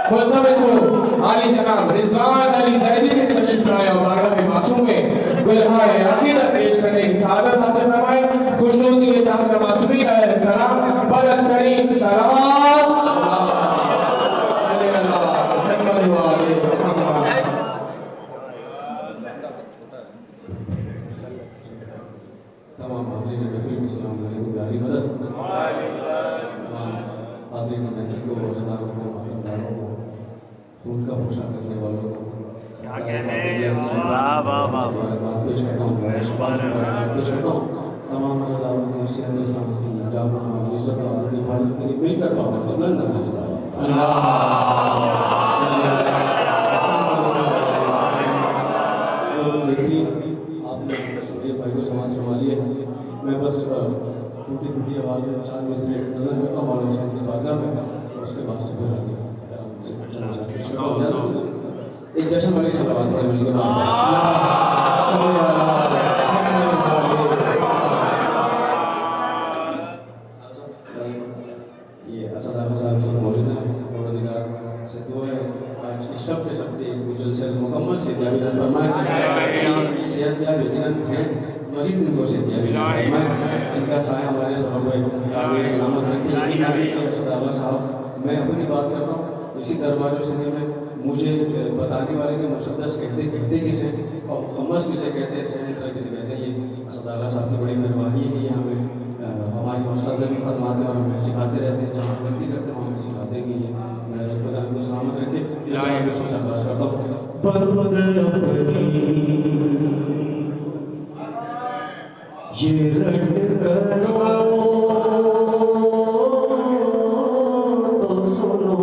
मुल्तमस आली जनाब रिजवान अली जैदी से तशरीफ लाए और बारगाह मासूम में गुलहार अकीदत पेश करने की सआदत हासिल फरमाए। खुशनूदी के चाहत मासूमीन अलैहि सलाम बुलंद तरीन सलावत तमाम हाज़रीन महफिल को सलाम अलैकुम प्यारी मदद तमाम हाज़रीन महफिल को और सदाकों को मातमदारों को खून का पोषण करने वालों को क्या कहने वाह वाह वाह मुबारकबाद पेश करता हूँ पेश करता हूँ तमाम मज़ादारों की सेहत सलामती जाफ़र इज़्ज़त और हिफाजत के लिए मिलकर पाबंद सल्लल्लाहु अलैहि वसल्लम। आपने सुनिए भाई को समाज फरमा लिए। मैं बस टूटी फूटी आवाज़ में 4 मिसरे नजर करता हूँ मौलाना हुसैन की बारगाह में, उसके बाद से फिर एक जश्न वाली सलावत पढ़े मिलकर ये असद आफा साहब मौजूद हैं और से दुआ है आज की शब के शब्द एक जलसे मुकम्मल से दिया फरमाए सेहत या यकीनन है मजीद इनको से दिया फरमाए इनका साया हमारे सरों पर आगे सलामत रखे। यकीन असद आफा साहब मैं अपनी बात करता हूँ इसी दरबार सनी में मुझे बताने वाले के मुसद्दस कहते किसे और खमस किसे कहते हैं सहन सर किसे कहते हैं। ये असद आफा साहब की बड़ी मेहरबानी है कि हमें हमारी उस्ताद भी फरमाते हैं और हमें सिखाते रहते हैं। जहाँ गलती करते हैं हमें सिखाते हैं कि ये मेरे खुदा को सलामत रखे। करता हूँ ये रट करो तो सुनो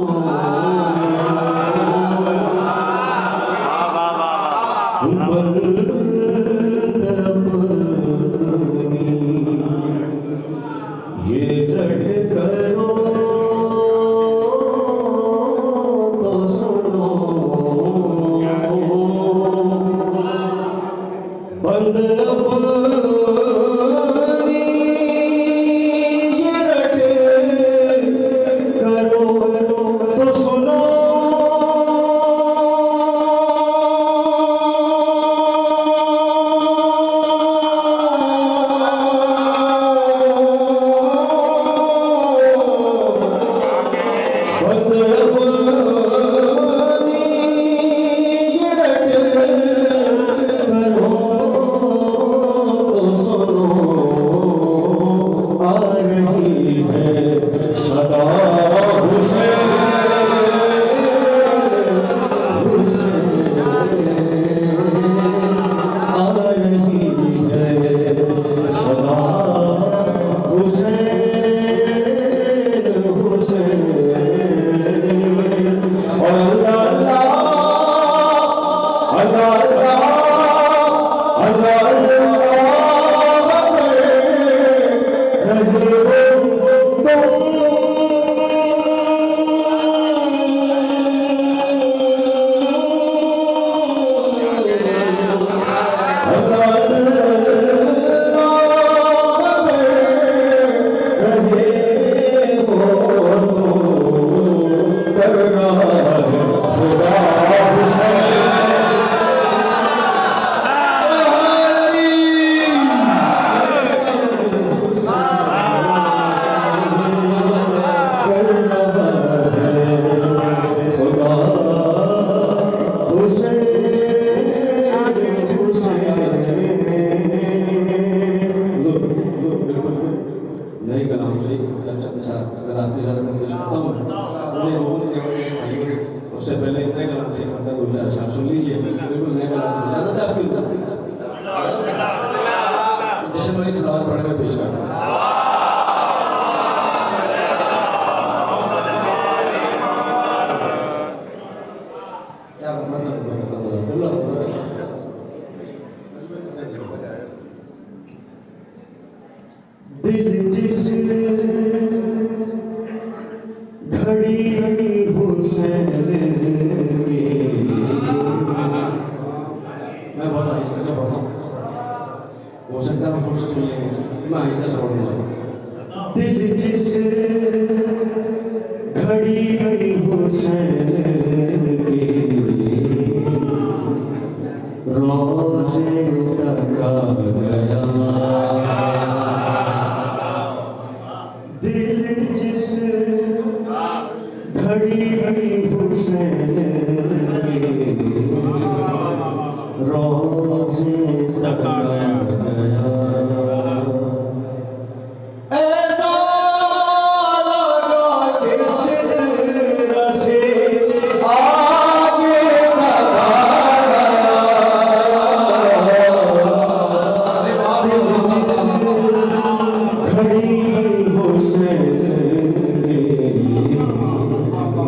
दिल जिस घड़ी हुसैन घड़ी हुसैन के रोज़े तक गया ऐसा लगा कि सिदरा से आगे बढ़ा गया दिल जिस घड़ी हुसैन के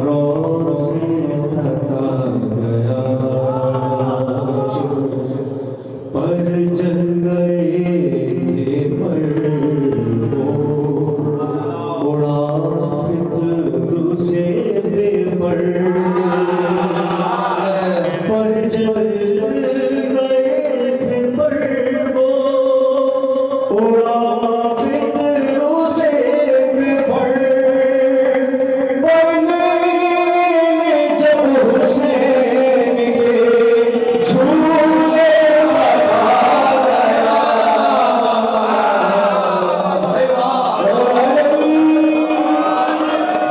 रोज़े तक गया पर जल गए थे पर वो उड़ा फिक्र से बेपर पर जल गए थे पर वो उड़ा फिक्र से बेपर बने जब हुसैन के झूले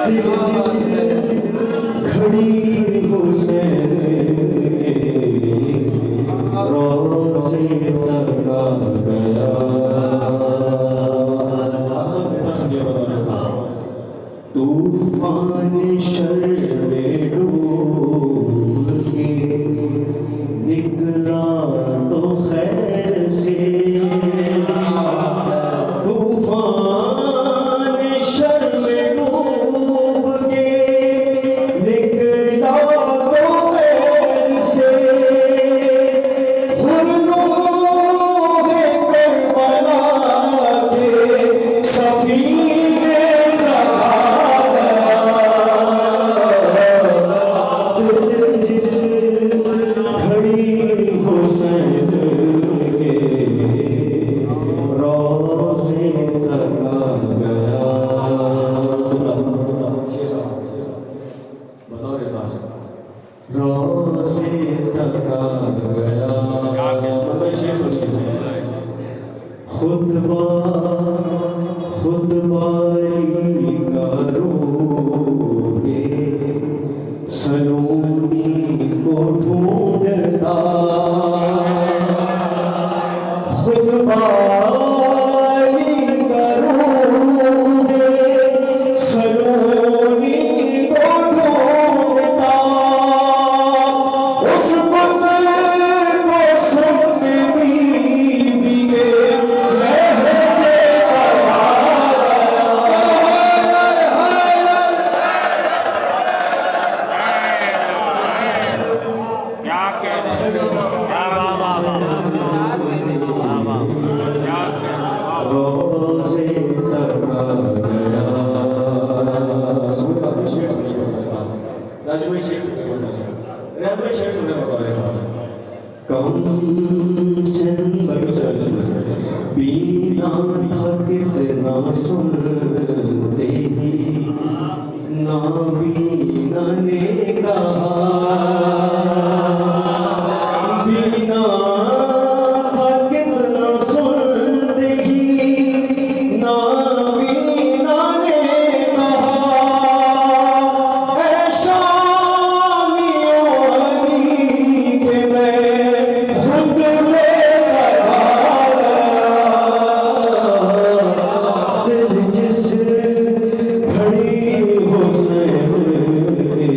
दिल जिस घड़ी हुसैन के रोज़े तक गया। आप सब मेरे साथ सुनिए तूफान शर में डूब के निकला तो खैर से तूफान शर में डूब के निकला तो खैर से हुर्नूहे करबला के सफीने लगा दिल जिस घड़ी हुसैन के रोज़े तक गया। बताओ रे खास रोज़े तक गया मैं शेर सुनिए खुतबा खुतबारी करो ये सलोनी को ढूंढता खुतबारी करो ये सलोनी को ढूंढता उस बुत को सुनने बीबी के लहजे दबा क्या कह रहे हो? क्या वाह वाह वाह वाह वाह क्या कह रहे हो? रोज़े तक गया। शेर सुनिए राजवी शेर सुनिए राजवी शेर सुनिए बताओ रे खास कम बीना था कितना सुनते ही ना बीना ने कहा बीना था कितना सुनते ही ना बीना ने कहा ऐ शामियों के मैं खुद में लगा गया दिल जिस घड़ी हुसैन के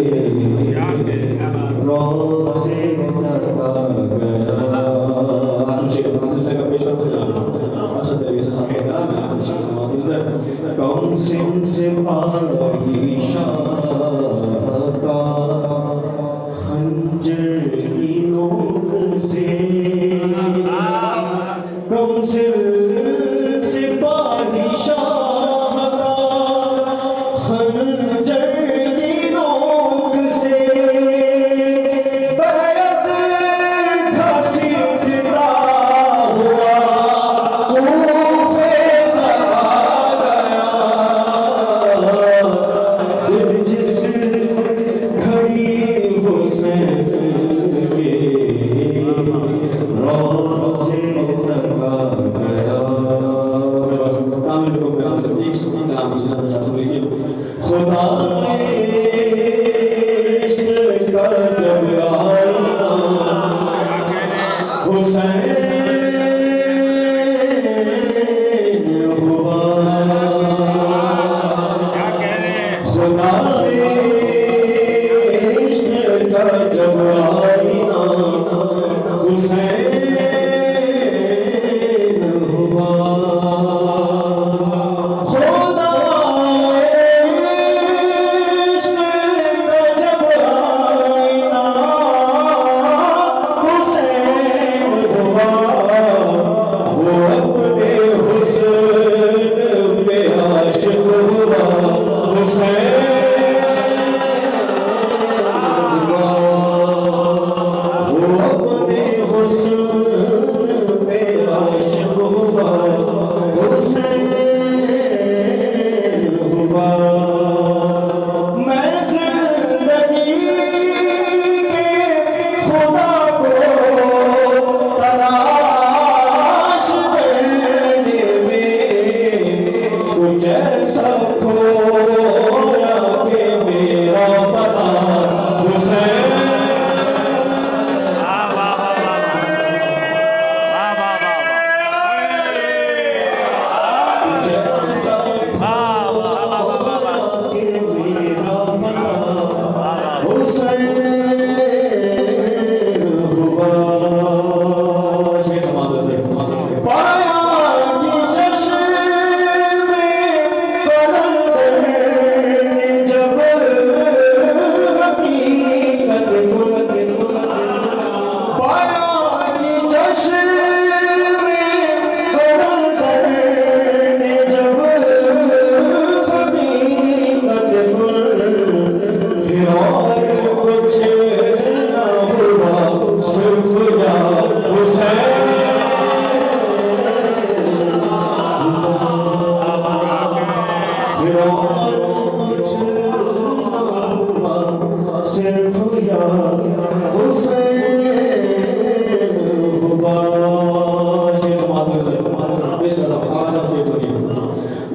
सिर्फ यार हुसैन हुआ। शेर समाप्त कर दो, पेश करता हूं, आप सब शेर सुनिए।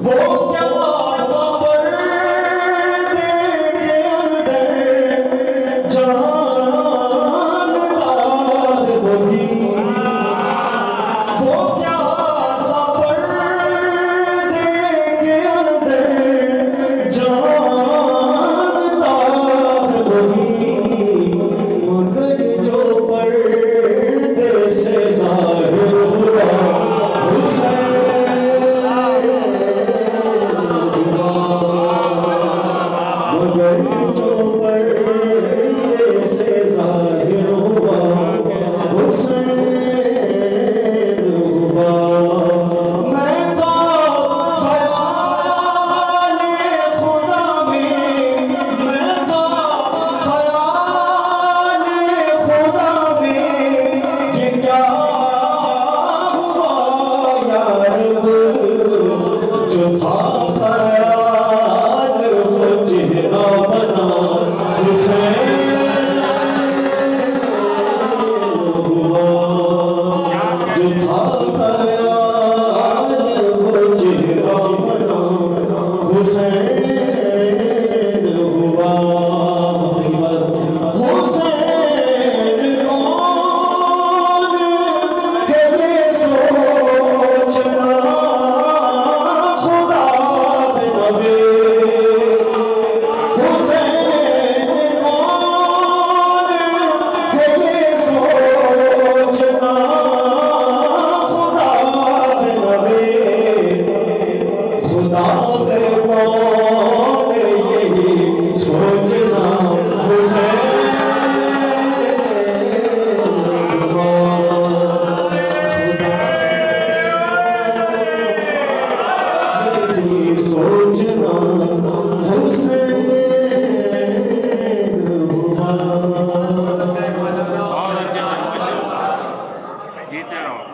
वो क्या खबर देंगे अंदर जानता है वही, वो क्या खबर देंगे अंदर जानता है वही, मगर जो पर्दे से ज़ाहिर हुआ हुसैन हुआ, मगर जो पर्दे से ज़ाहिर हुआ हुसैन हुआ। मैं तो ख़याल खुदा में, मैं तो ख़याल खुदा में, ये क्या हुआ या रब, जो था ख़याल वो चेहरा बना हुसैन हुआ, जो था ख़याल वो चेहरा बना हुसैन हुआ। हुसैन कौन है ये सोचना खुदा के नबी, हुसैन कौन है ये सोचना खुदा के नबी, खुदा के